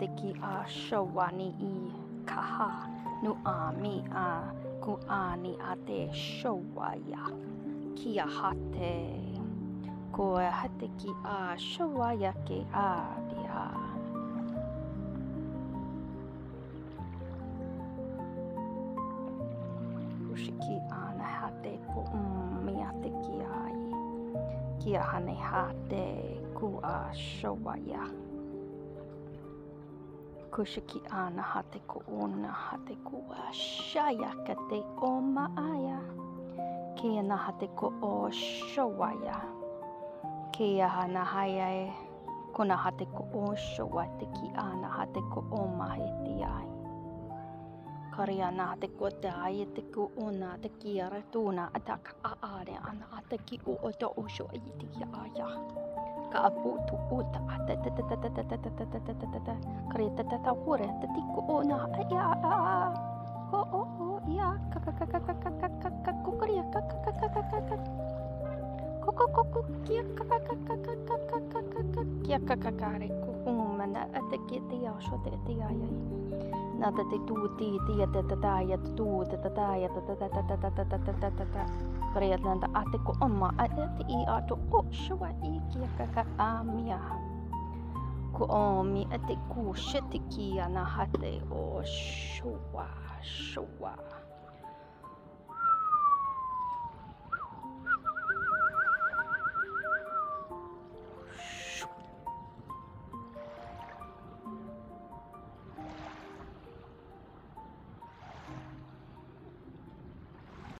tiki a shawani I kaha nu a mi a ku ani ate shawaya kia hate ko hateki a shawaya ke a dia ushiki ana hate ko mi ate ai kia hane hate ku a shawaya kushiki ana hate ko una hate ku a shaya kate o maaya kia na hate ko o shawaya kia hana haya kona hate ko o shawaya te ki ana hate ko o maheti ai karia na hate ko te ai te ko una te ki ara tuna ataka aare ana ate ki o to o sho I te aya ka apu tu uta ate karia tata hore te tiko ona ya ko o ya ka ko karia ko kia kia kakare ko mana ate ki te ya sho te aya na te tu ti te tataya tu te tataya ta karia nanda ate ko oma ate I ato o shwa I kia kaka amia ko omi ate ku shete kia na hate o shwa